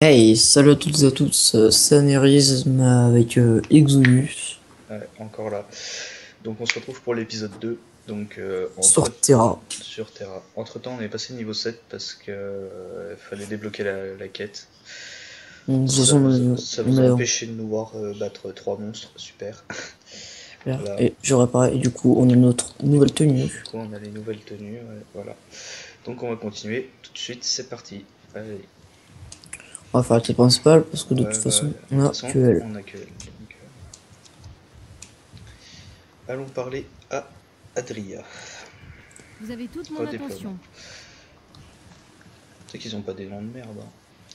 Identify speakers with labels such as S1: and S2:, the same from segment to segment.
S1: Hey, salut à toutes et à tous, c'est Anérisme avec Exodus
S2: Ouais, encore là. Donc on se retrouve pour l'épisode 2. Donc
S1: sur Terra.
S2: sur Terra. Entre temps on est passé niveau 7 parce que fallait débloquer la quête.
S1: De toute
S2: Ça
S1: façon,
S2: vous, ça
S1: on
S2: vous a
S1: est
S2: empêché de nous voir battre 3 monstres. Super.
S1: là.
S2: Voilà.
S1: Et je réparais, et du coup, on a notre nouvelle
S2: Du
S1: tenue.
S2: coup on a les nouvelles tenues. Ouais, voilà. Donc on va continuer tout de suite. C'est parti. Allez.
S1: On va faire la quête principale parce que de toute
S2: Ouais, bah, de
S1: façon, on
S2: toute
S1: a
S2: façon
S1: que elle.
S2: on a que elle. Donc, allons parler à Adria.
S3: Vous avez toute mon
S2: Redéploiement.
S3: attention.
S2: C'est qu'ils ont pas des noms de merde. Hein.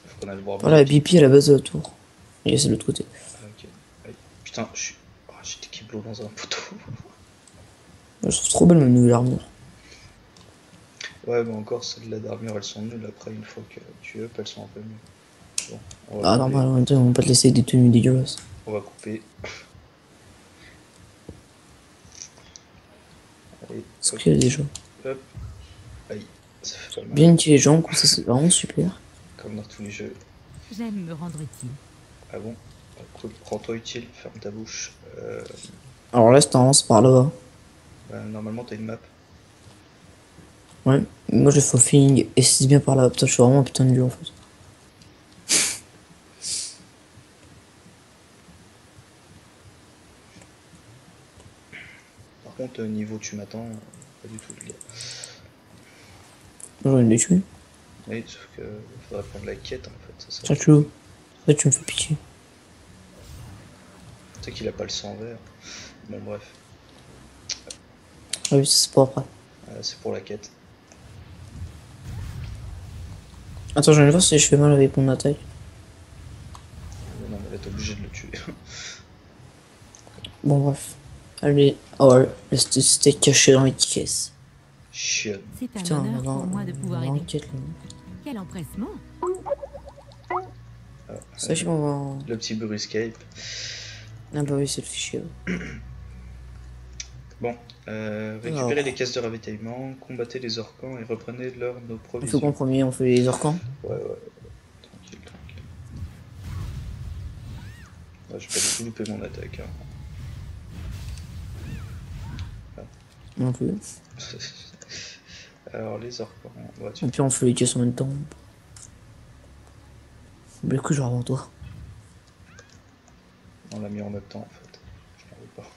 S2: Faut qu'on aille voir
S1: Voilà,
S2: BP.
S1: BP à la base de la tour. Et c'est de l'autre côté.
S2: Ah, ok. Aïe. Putain, je suis. Oh, j'étais kiblo dans un poteau.
S1: Je trouve trop belle ma nouvelle armure.
S2: Ouais, mais encore, celles-là d'armure, elles sont nulles. Après, une fois que tu up, elles sont un peu mieux. Bon,
S1: Ah, normal, en même temps, on va pas te laisser des tenues dégueulasses.
S2: on va couper. Allez,
S1: Ce
S2: hop,
S1: qu'il y a déjà.
S2: hop. Aïe, ça fait pas mal.
S1: Bien utile les gens, comme ça c'est vraiment super.
S2: Comme dans tous les jeux.
S3: J'aime me rendre utile.
S2: Ah bon? Ah, cool. Rends-toi utile, ferme ta bouche.
S1: Alors là, c'est tendance par là-bas.
S2: Bah, normalement, t'as une map.
S1: Ouais, moi j'ai fait au feeling et c'est bien par là. Putain, je suis vraiment un putain de dur en fait.
S2: Par contre, niveau tu m'attends, pas du tout, le gars.
S1: J'aurais une tuer.
S2: Oui, sauf que faudrait prendre la quête en fait, c'est ça le
S1: Tiens,
S2: truc.
S1: tu veux? Là, tu me fais pitié.
S2: Tu sais qu'il a pas le sang vert. Bon, bref.
S1: Ah oui, ça, c'est pas après.
S2: C'est pour la quête.
S1: Attends, je vais voir si je fais mal avec mon attaque.
S2: Non, mais là, t'es obligé de le tuer.
S1: Bon, bref. Allez. Oh, ouais, c'était caché dans les caisses.
S2: Chien.
S3: C'est un
S1: Putain,
S3: honneur pour moi de pouvoir
S1: on va en
S3: aider.
S1: quête là.
S3: Quel empressement.
S2: Ah,
S1: Ça, je m'en va.
S2: le petit Bruscape.
S1: Ah, bah oui, c'est le fichier.
S2: Bon,
S1: Alors,
S2: récupérez les caisses de ravitaillement, combattez les orcans et reprenez nos
S1: on fait quoi en
S2: provisions.
S1: premier? On fait les orcans?
S2: Ouais, tranquille, tranquille. Ah, j'ai pas du tout loupé mon attaque. Hein.
S1: Non plus.
S2: Alors, les orcans, ouais,
S1: Et puis on fait les caisses en même temps. Mais que genre avant toi.
S2: on l'a mis en même temps en fait. Je m'en veux pas.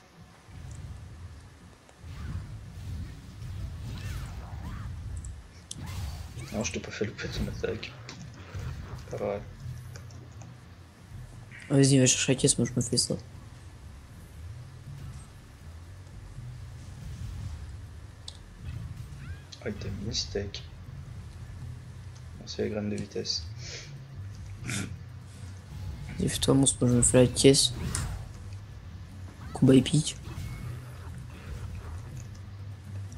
S2: Non, je t'ai pas fait louper ton attaque. Pas vrai.
S1: Vas-y, va chercher la caisse, moi je me fais ça.
S2: Item mistake. C'est la graine de vitesse.
S1: Vas-y, fais-toi, moi je me fais la caisse. Combat épique.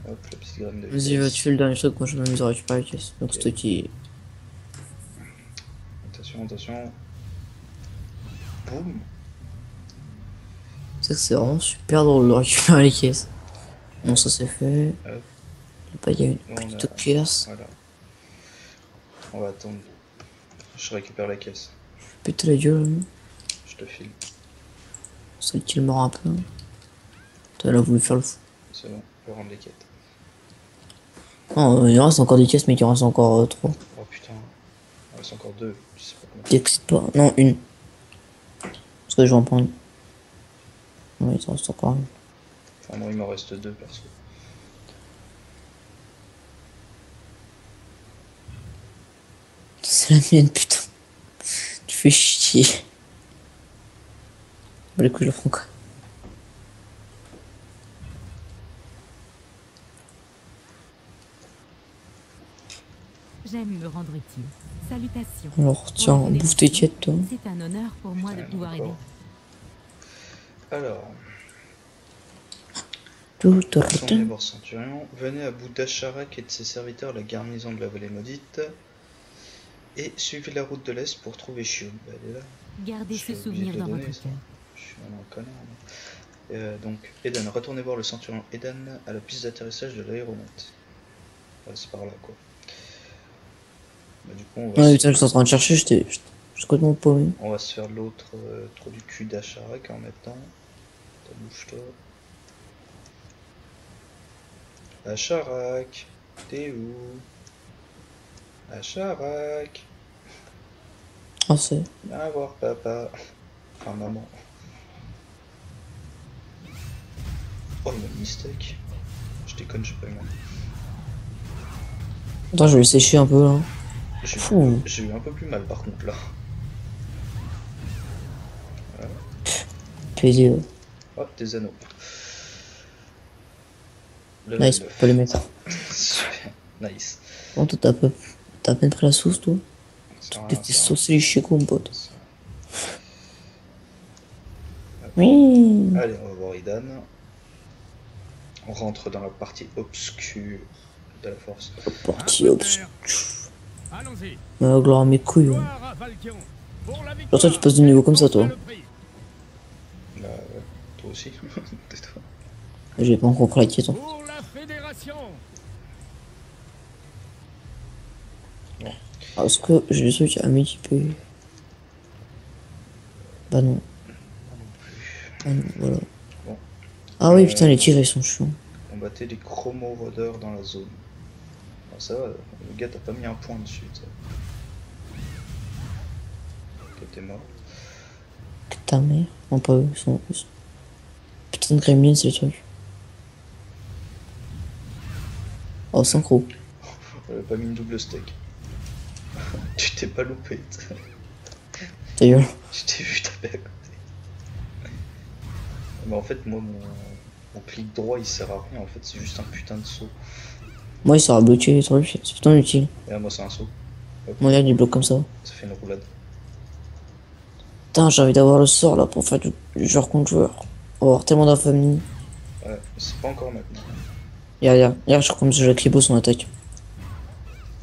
S2: Hop, la petite graine de
S1: Vas-y, va,
S2: vitesse.
S1: tu fais le dernier truc, moi je m'amuse à récupérer la caisse. Donc
S2: Ok.
S1: c'est toi qui.
S2: Attention, attention. Boum.
S1: C'est vraiment super drôle de récupérer les caisses. Bon, ça c'est fait.
S2: Hop.
S1: Là, il y a une
S2: On
S1: petite
S2: a...
S1: caisse.
S2: Voilà. On va attendre. Je récupère la caisse.
S1: Péter la gueule, hein.
S2: Je te file.
S1: Celle qui le mord un peu. Elle a voulu faire le fou.
S2: C'est bon, on peut rendre les quêtes.
S1: Non, il reste encore des caisses, mais il en reste encore 3.
S2: Oh putain. Il reste encore deux. Je sais pas comment.
S1: T'excites pas? Non, une. Parce que je vais en prendre une. Oui, il t'en reste encore une.
S2: Enfin, moi, il m'en reste deux perso.
S1: C'est la mienne, putain. Tu fais chier. Bah, les couilles, je le prends quoi.
S3: J'aime me rendre utile. Salutations.
S1: Alors, tiens, bouffe tes quêtes, toi.
S3: C'est un honneur pour moi de
S2: Putain,
S3: pouvoir aider.
S2: encore. Alors,
S1: Tout,
S2: retournez voir Centurion. Venez à bout d'Acharak et de ses serviteurs, la garnison de la vallée maudite. Et suivez la route de l'Est pour trouver Shioun. Bah, elle est là.
S3: Gardez
S2: Je
S3: ce
S2: suis obligé
S3: souvenir
S2: de le
S3: dans
S2: donner,
S3: votre
S2: ça.
S3: cœur.
S2: Je suis vraiment un connard. Donc, Eden, retournez voir le Centurion Eden à la piste d'atterrissage de l'aéromote. Ouais, c'est par là, quoi. Bah, du coup, on va
S1: Ouais,
S2: se...
S1: putain, je suis en train de chercher, j'étais suis complètement paumé.
S2: On va se faire l'autre trou du cul d'Acharak en même temps. T'as bouge-toi. Acharak, t'es où? Acharak,
S1: Ah, c'est.
S2: viens voir papa. Enfin maman. Oh, il m'a mis steak. Je déconne, j'ai pas eu mal.
S1: Attends, je vais le sécher un peu là. Fou.
S2: J'ai eu un peu plus mal par contre là.
S1: PD.
S2: Oh, des anneaux. Level
S1: Nice, on
S2: 9.
S1: peut les mettre.
S2: Super, nice.
S1: Bon, toi, t'as à peine pris la sauce, toi.
S2: Ça sert à
S1: T'es
S2: rien, ça.
S1: saucé les chicots, mon pote. Oui.
S2: Allez, on va voir Idan. On rentre dans la partie obscure de la force.
S1: Parti obscur.
S4: Allons-y.
S1: Gloire à mes couilles. Ouais.
S4: Gloire à Valkion. Pour la
S1: Genre, toi,
S4: victoire,
S1: tu passes de niveau comme ça, toi.
S4: le prix.
S2: Bah ouais, toi aussi. Tais-toi.
S1: J'ai pas encore craqué, toi.
S4: Pour la fédération.
S1: Ah, est-ce que j'ai le truc à m'équiper? Bah non. Ah non, voilà.
S2: Bon.
S1: Ah oui, putain, les tirs, ils sont chiants.
S2: Combattez les chromo-rodeurs dans la zone. Ah, ça va, le gars t'as pas mis un point dessus. Ok, t'es mort.
S1: Ta mère. Non, pas eux, ils sont. Putain de gremlins, c'est les trucs. Oh, synchro.
S2: On avait pas mis une double steak. Tu t'es pas loupé.
S1: Ta gueule.
S2: Je t'ai vu taper à côté. Mais en fait, moi, mon clic droit il sert à rien. En fait, c'est juste un putain de saut.
S1: Moi, il sert à bloquer les trucs, c'est putain utile.
S2: Et là, moi, c'est un saut.
S1: Moi, regarde, il bloque comme ça.
S2: Ça fait une roulade.
S1: Putain, j'ai envie d'avoir le sort là pour faire du joueur contre joueur. On va avoir tellement d'infamie.
S2: Ouais, c'est pas encore maintenant.
S1: Regarde, je crois comme ça, j'ai clip son attaque.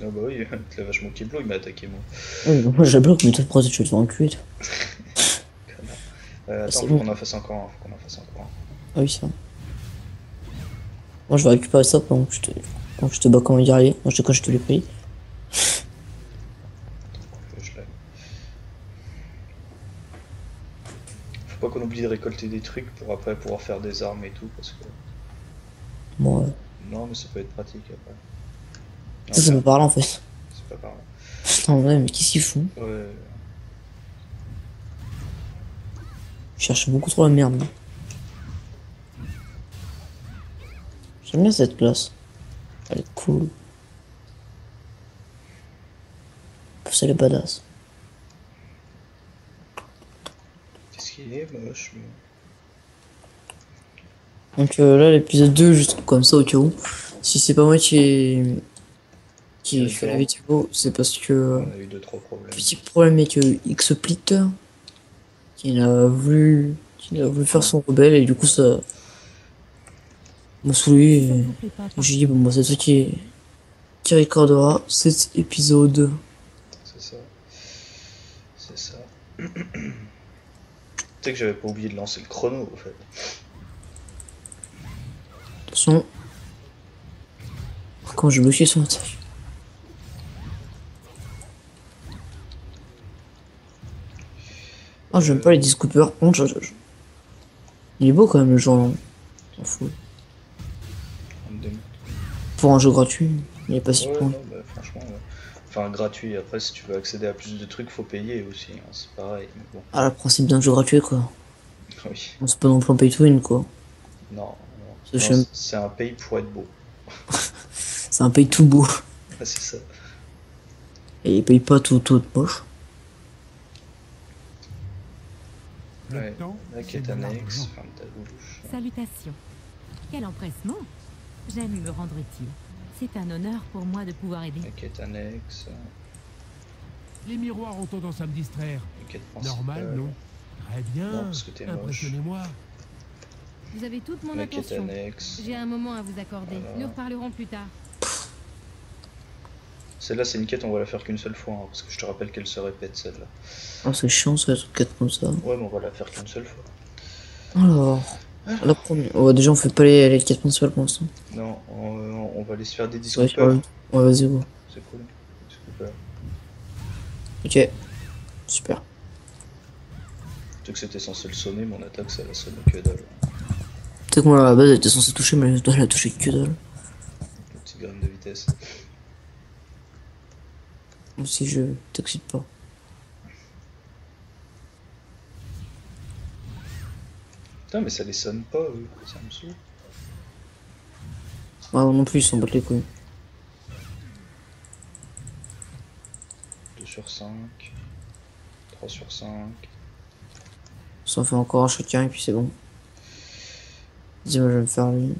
S2: Ah bah oui, tu l'as vachement kiblo, il m'a attaqué moi.
S1: Oui, moi je la bloque, mais toi, pourquoi tu veux te faire enculer, toi?
S2: Attends,
S1: c'est
S2: faut
S1: bon.
S2: qu'on en fasse encore un. Faut qu'on en fasse encore un.
S1: Ah oui, ça. Moi, je vais récupérer ça quand je te bats comme un guerrier. Moi, quand je te l'ai pris.
S2: Je l'ai. Faut pas qu'on oublie de récolter des trucs pour après pouvoir faire des armes et tout, parce que...
S1: Moi,
S2: Non, mais ça peut être pratique après.
S1: ça me parle en fait.
S2: C'est pas pareil.
S1: Putain, en vrai, mais qu'est-ce qu'ils font?
S2: Ouais.
S1: Je cherche beaucoup trop la merde. J'aime bien cette place. Elle est cool. C'est les badass.
S2: Qu'est-ce qu'il est moche, lui.
S1: Donc là, l'épisode 2, juste comme ça au cas où. Si c'est pas moi qui fait la vidéo, c'est parce que...
S2: On a eu 2-3 problèmes.
S1: Petit problème avec Xsplit qui a voulu faire son rebelle et du coup ça m'a saoulé.
S3: Ça
S1: Et
S3: vous plaît pas,
S1: j'ai dit bon moi c'est toi qui recordera cet épisode.
S2: C'est ça. C'est ça. Tu sais que j'avais pas oublié de lancer le chrono, en fait.
S1: Attention. Quand j'ai bloqué son attaque. Ah j'aime pas les disc Cooper. Bon, il est beau quand même le jeu. Hein. S'en fout.
S2: En démo.
S1: Pour un jeu gratuit, il est pas si
S2: Ouais,
S1: bon.
S2: non, bah, franchement, ouais. Enfin, gratuit. Après, si tu veux accéder à plus de trucs, faut payer aussi. Hein. C'est pareil, mais bon.
S1: Ah le principe d'un jeu gratuit quoi.
S2: Oui.
S1: On c'est pas non plus un pay to win quoi.
S2: Non,
S1: Ça,
S2: non.
S1: j'aime.
S2: C'est un pay pour être beau.
S1: C'est un pay tout beau.
S2: Ah, c'est ça.
S1: Et il paye pas tout moche.
S4: Le
S2: Ouais.
S4: temps,
S2: La
S4: c'est
S2: quête
S4: de
S2: annexe.
S4: l'argent.
S2: Ferme ta bouche.
S3: Salutations. Quel empressement. J'aime me rendre utile. C'est un honneur pour moi de pouvoir aider.
S2: La quête annexe.
S4: Les miroirs ont tendance à me distraire.
S2: La quête principale.
S4: Normal, non? Très bien.
S2: Non, parce que t'es moche.
S4: Impressionnez-moi.
S5: Vous avez toute mon
S2: La quête
S5: attention.
S2: annexe.
S5: J'ai un moment à vous accorder.
S2: Voilà.
S5: Nous reparlerons plus tard.
S2: Celle-là, c'est une quête, on va la faire qu'une seule fois, hein, parce que je te rappelle qu'elle se répète, celle-là.
S1: Ah, c'est chiant ça, les trucs 4 comme ça.
S2: Ouais, mais on va la faire qu'une seule fois.
S1: Alors, la première. Oh, déjà, on fait pas les 4 principales pour l'instant.
S2: Non, on va aller se faire des
S1: C'est vrai,
S2: discoupeurs.
S1: ouais, vas-y, go.
S2: C'est cool. Discouper.
S1: Ok. Super.
S2: Tu sais que c'était censé le sonner, mon attaque ça l'a sonné que dalle.
S1: Tu sais que moi à la base elle était censée toucher, mais elle a touché que dalle.
S2: Une petite graine de vitesse.
S1: Moi aussi je t'excite pas.
S2: Putain, mais ça les sonne pas, eux. Ça me saoule.
S1: Ouais, moi non plus ils s'en battent les couilles.
S2: 2 sur 5. 3 sur 5.
S1: Ça en fait encore un chacun et puis c'est bon. Dis-moi, je vais me faire lui.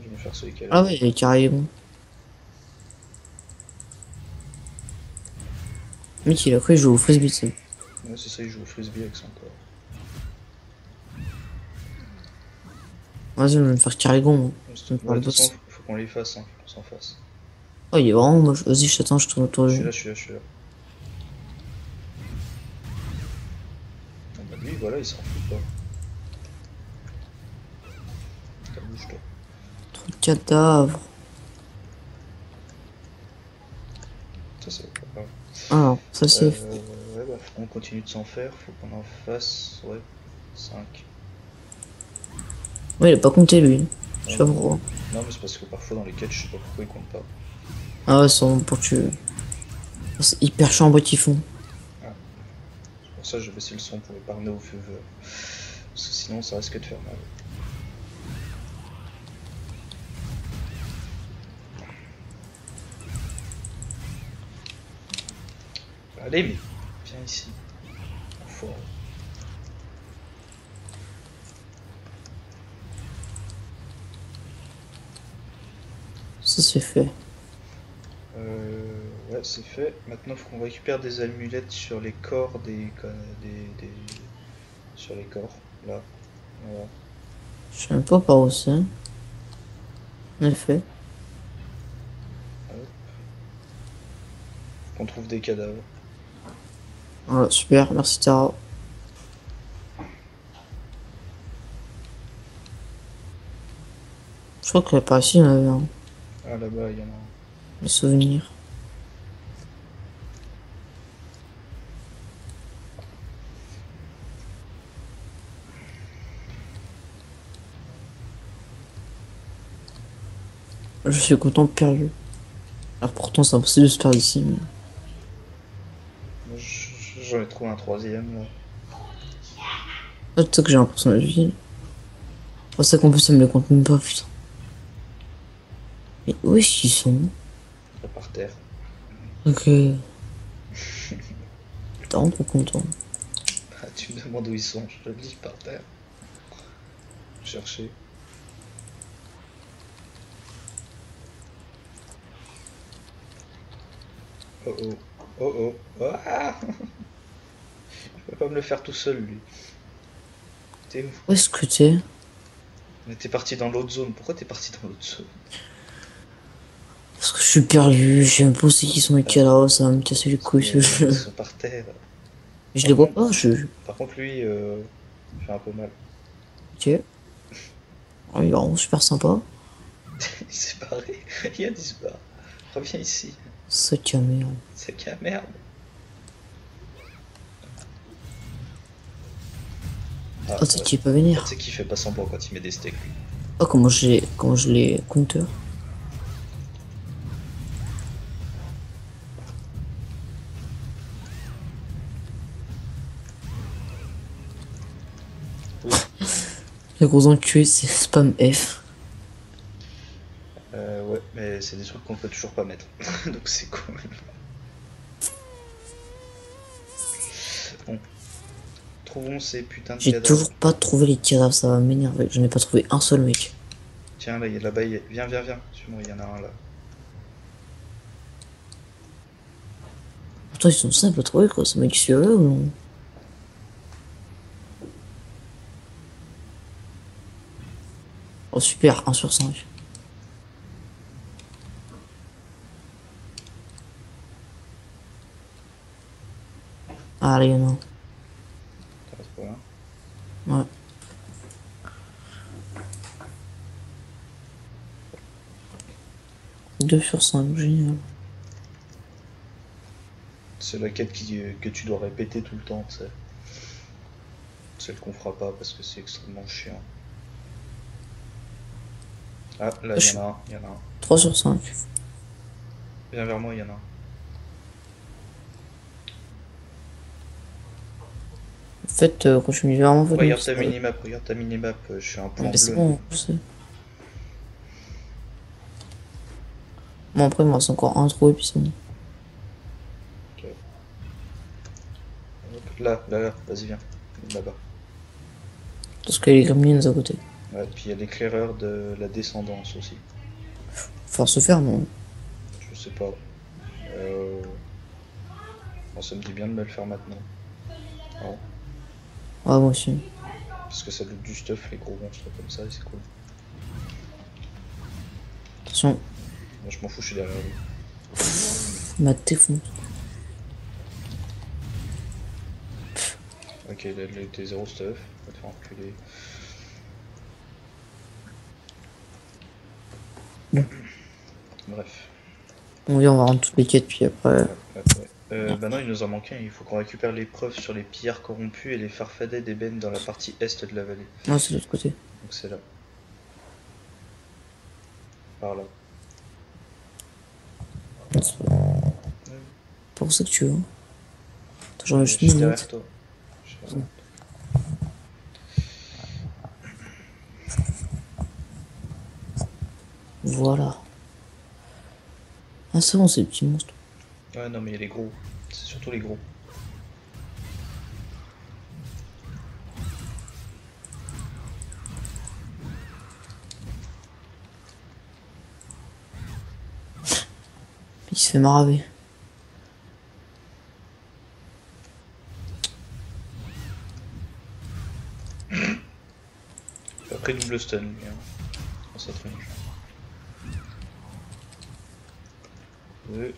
S2: Je vais me faire celui qui a
S1: Ah ouais, il est carré bon. Mec, il a cru jouer au frisbee, tu sais.
S2: Ouais, c'est ça, il joue au frisbee avec son corps.
S1: Vas-y, je vais me faire carré-gon, moi. Ça me
S2: Ouais,
S1: parle
S2: de toute façon,
S1: boss.
S2: faut qu'on les fasse, hein. Faut qu'on s'en fasse.
S1: Oh, il est vraiment moche. Vas-y, je t'attends, je tourne autour de
S2: Je suis
S1: lui.
S2: là, je suis là, je suis là. Ah bah lui, voilà, il s'en fout pas. T'as bouge-toi.
S1: Trop de cadavres.
S2: Ça, c'est pas grave.
S1: Alors, ça c'est.
S2: Ouais, bah, faut qu'on continue de s'en faire. Faut qu'on en fasse, ouais, 5.
S1: Ouais, il a pas compté lui. Je sais pas
S2: Non,
S1: pourquoi.
S2: mais c'est parce que parfois dans les quêtes, je sais pas pourquoi ils comptent pas.
S1: Ah ouais, c'est vraiment pour tuer. C'est hyper chiant en boîte typhon.
S2: Ah. C'est pour ça que j'ai baissé le son pour épargner au feu. Parce que sinon, ça risque de faire mal. Allez, mais viens ici. Enfoiré.
S1: Ça c'est fait.
S2: Ouais, c'est fait. Maintenant, faut qu'on récupère des amulettes sur les corps sur les corps. Là. Voilà.
S1: Je sais même pas par où c'est. En effet.
S2: Hop. Faut qu'on trouve des cadavres.
S1: Voilà, super, merci Tara. Je crois que par ici, il y en avait un.
S2: Ah, là-bas, il y en a un.
S1: Les souvenirs. Je suis content de perdu. Alors pourtant, c'est impossible de se perdre ici. Mais...
S2: Moi, j'en ai trouvé un troisième, là.
S1: Ah, tu sais que j'ai l'impression de vie. Oh, c'est qu'en plus, ça me les compte même pas, putain. Mais où est-ce qu'ils sont?
S2: Là, par terre.
S1: Ok. T'es vraiment trop content.
S2: Ah, tu me demandes où ils sont, je te le dis, par terre. Chercher. Oh oh. Oh oh. Ah. Il peut pas me le faire tout seul, lui. T'es où?
S1: Où est-ce que t'es?
S2: Mais t'es parti dans l'autre zone. Pourquoi t'es parti dans l'autre zone?
S1: Parce que je suis perdu, je sais même pas où c'est qu'ils sont les cadavres, ça va me casser les couilles ce jeu.
S2: Ils sont par terre.
S1: Je les vois pas, je...
S2: Par contre, lui, il fait un peu mal.
S1: Ok. Oh, il est vraiment super sympa.
S2: Il s'est barré. Il a dit se barre. Reviens ici.
S1: Sac à merde.
S2: C'est qu'à merde. Ah,
S1: Oh, t'es pas venir.
S2: tu sais qu'il fait pas semblant quand il met des steaks, lui.
S1: Oh, comment je l'ai counter. Le gros enculé, c'est spam F.
S2: Ouais, mais c'est des trucs qu'on peut toujours pas mettre. Donc c'est cool. Bon. Trouvons ces putains de
S1: J'ai
S2: cadavres.
S1: toujours pas trouvé les cadavres, ça va m'énerver. Je n'ai pas trouvé un seul mec.
S2: Tiens, là, là-bas, viens, viens, viens. Suis-moi, il y en a un là.
S1: Pourtant, ils sont simples à trouver, quoi. Ce mec, sur eux ou non? Oh, super, 1 sur 5. Ah, allez, il y en a un.
S2: Ça reste pas là.
S1: Ouais. Deux sur 5, génial.
S2: C'est la quête que tu dois répéter tout le temps, tu sais. Celle qu'on fera pas parce que c'est extrêmement chiant. Ah, là, il y en a un, il y en a un.
S1: 3 sur 5.
S2: Viens vers moi, il y en a un.
S1: En fait, quand je me dis vraiment...
S2: Regarde ta minimap, je suis un point
S1: Mais c'est
S2: bleu.
S1: bon, je sais. Bon, après, il me reste encore un trou et puis c'est bon.
S2: Hop, là, vas-y, viens. Là-bas.
S1: Parce qu'il y a les gremlins à côté.
S2: Ouais, puis il y a l'éclaireur de la descendance aussi.
S1: Faut se faire, non?
S2: Je sais pas. Bon, ça me dit bien de me le faire maintenant. Non.
S1: Ah, moi aussi.
S2: Parce que ça loot du stuff, les gros monstres comme ça, et c'est cool.
S1: Attention,
S2: Moi, je m'en fous, je suis derrière lui.
S1: ma défonce.
S2: Ok, là, t'es zéro stuff. On va te faire enculer.
S1: Bon.
S2: Bref.
S1: On dit on va rendre toutes les quêtes, puis après...
S2: Ouais. Bah non, il nous en manque un. Il faut qu'on récupère les preuves sur les pillards corrompus et les farfadets d'ébène dans la partie est de la vallée.
S1: Non, c'est de l'autre côté.
S2: Donc c'est là. Par là.
S1: C'est pour ça que tu veux. Attends, j'en ai
S2: Je
S1: juste
S2: suis
S1: une
S2: derrière
S1: minute.
S2: toi. Je suis derrière toi.
S1: Voilà. Ah, c'est bon, c'est les petits monstres.
S2: Ouais, non, mais il y a les gros. C'est surtout les gros.
S1: Il se fait maraver.
S2: Après, double stun, lui, hein. Dans sa tronche.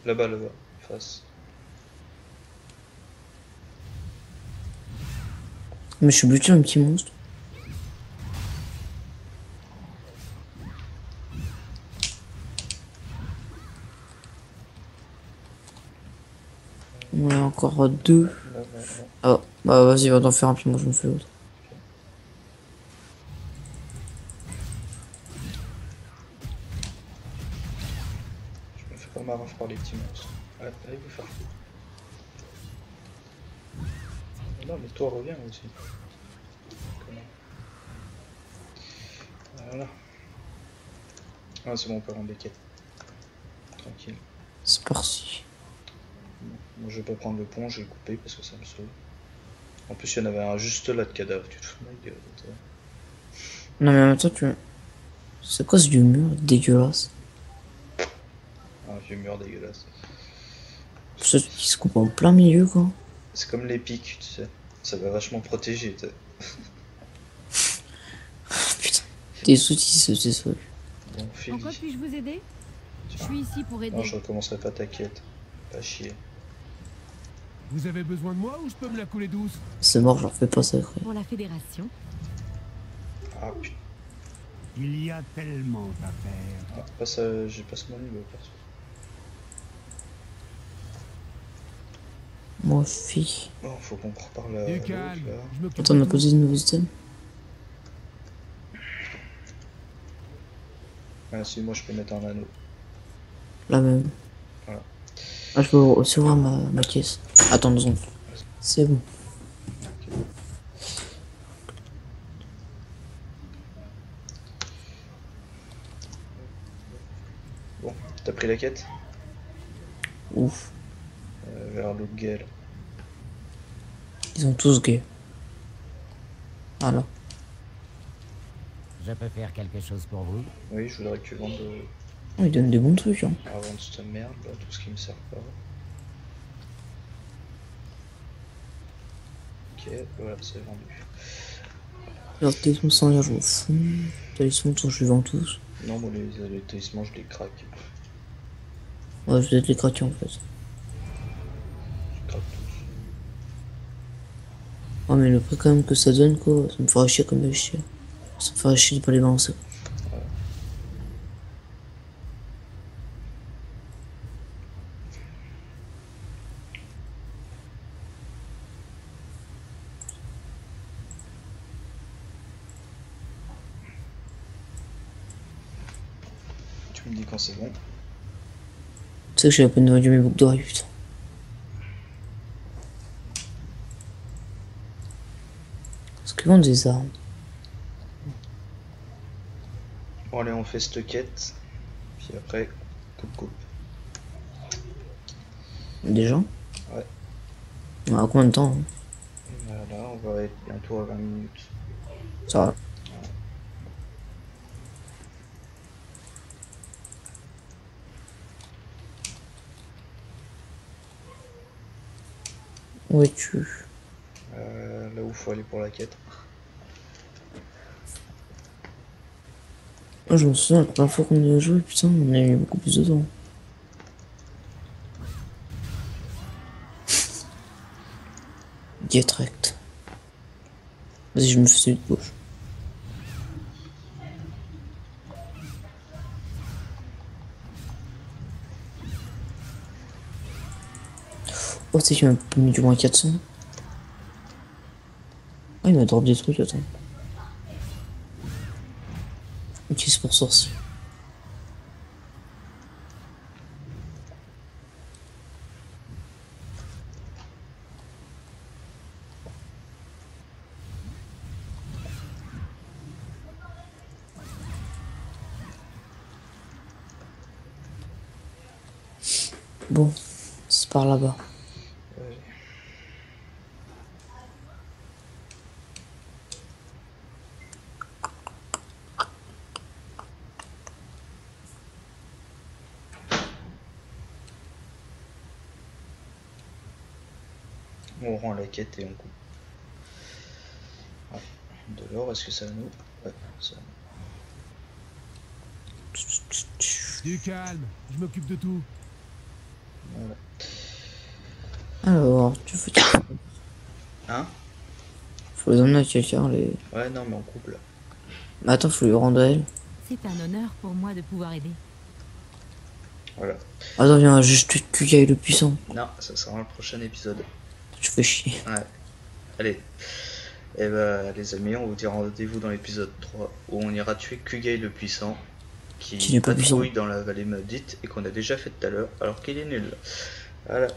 S2: Là-bas, face.
S1: Mais je suis buté un petit monstre. On a encore deux.
S2: Là.
S1: Ah, bah vas-y, va t'en faire un, puis moi je me fais l'autre.
S2: Je me fais pas marre par les petits monstres. Ouais, allez vous faire foutre. Non, mais toi, reviens aussi. Comment? Voilà. Ah, c'est bon, on peut rendre les quêtes. Tranquille.
S1: C'est parti.
S2: Bon, moi, je vais pas prendre le pont, je vais le couper parce que ça me saoule. En plus, il y en avait un juste là de cadavre, tu te fous de ma gueule, toi.
S1: Non mais en même temps, tu... C'est quoi ce vieux mur dégueulasse?
S2: Un vieux mur dégueulasse.
S1: Ce qui se coupe en plein milieu, quoi.
S2: C'est comme les pics, tu sais. Ça va vachement protéger, tu sais.
S1: Putain, des outils, c'est ça.
S2: Bon,
S5: En
S2: file.
S5: quoi puis-je vous aider? Je
S2: Tiens.
S5: suis ici pour aider.
S2: Non, je recommencerai pas ta quête. Pas chier.
S4: Vous avez besoin de moi ou je peux me la couler douce?
S1: C'est mort, je leur fais pas ça, frère.
S3: Pour la fédération.
S2: Ah putain.
S4: Il y a tellement à faire.
S2: Ah, j'ai pas mon niveau perso.
S1: Moi, fille.
S2: Bon, faut qu'on reparle à
S4: Du
S2: l'autre,
S4: calme,
S2: là.
S4: je m'occupe
S1: Attends, on
S4: de
S1: a
S4: tout.
S1: posé de nouveaux items.
S2: Ah si, moi je peux mettre un anneau.
S1: La même.
S2: Voilà.
S1: Ah, je peux aussi voir ma caisse. Attends 2 secondes. C'est bon.
S2: Bon, t'as pris la quête
S1: Ouf.
S2: vers l'autre gueule.
S1: Ils ont tous gay. Voilà.
S6: Je peux faire quelque chose pour vous?
S2: Oui, je voudrais que tu vendes
S1: Oh, ils donnent des bons trucs, hein.
S2: avant de cette merde, là, tout ce qui me sert pas. Ok, voilà, c'est vendu.
S1: Alors, talisman sans l'air, je m'en fous. Talisman, je les vends tous.
S2: Non, moi les talismans, je les craque.
S1: Ouais, je vais peut-être les craquer en fait.
S2: Je craque tous.
S1: Oh, mais le prix quand même que ça donne, quoi, ça me fera chier comme de chier. Ça me fera chier de pas les balancer.
S2: Tu me dis quand c'est bon.
S1: Tu sais que j'ai pas vendu mes boucles d'oreilles, putain. Parce que vendre des armes.
S2: Bon allez, on fait cette quête. Puis après, coupe.
S1: Déjà?
S2: Ouais.
S1: On a combien de temps, hein?
S2: Voilà, on va être bientôt à 20 minutes.
S1: Ça va. Où es-tu?
S2: Là où faut aller pour la quête.
S1: Moi, je me souviens, la première fois qu'on y a joué, putain, on a eu beaucoup plus de temps. Get wrecked. Vas-y, je me fais celui de gauche. Oh, tu sais qu'il m'a mis du moins 400. Ah, il m'a drop des trucs, attends. Ok, c'est pour sorcier. Bon, c'est par là-bas.
S2: Ouais. On rend la quête et on coupe. Ouais. De l'or, est-ce que ça nous... Ouais, ça...
S4: Du calme, je m'occupe de tout.
S2: Voilà.
S1: Alors, tu faut
S2: Hein?
S1: faut les emmener à quelqu'un, les...
S2: Ouais, non, mais on coupe là.
S1: Mais attends, faut lui rendre à elle.
S3: C'est un honneur pour moi de pouvoir aider.
S2: Voilà.
S1: Attends, viens, juste Kugai le puissant.
S2: Non, ça sera le prochain épisode.
S1: Tu fais chier.
S2: Ouais. Allez. Et bah, les amis, on vous dit rendez-vous dans l'épisode 3 où on ira tuer Kugai le puissant qui
S1: Qui n'est pas
S2: patrouille
S1: puissant.
S2: dans la vallée maudite et qu'on a déjà fait tout à l'heure alors qu'il est nul. Voilà.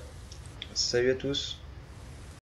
S2: Salut à tous.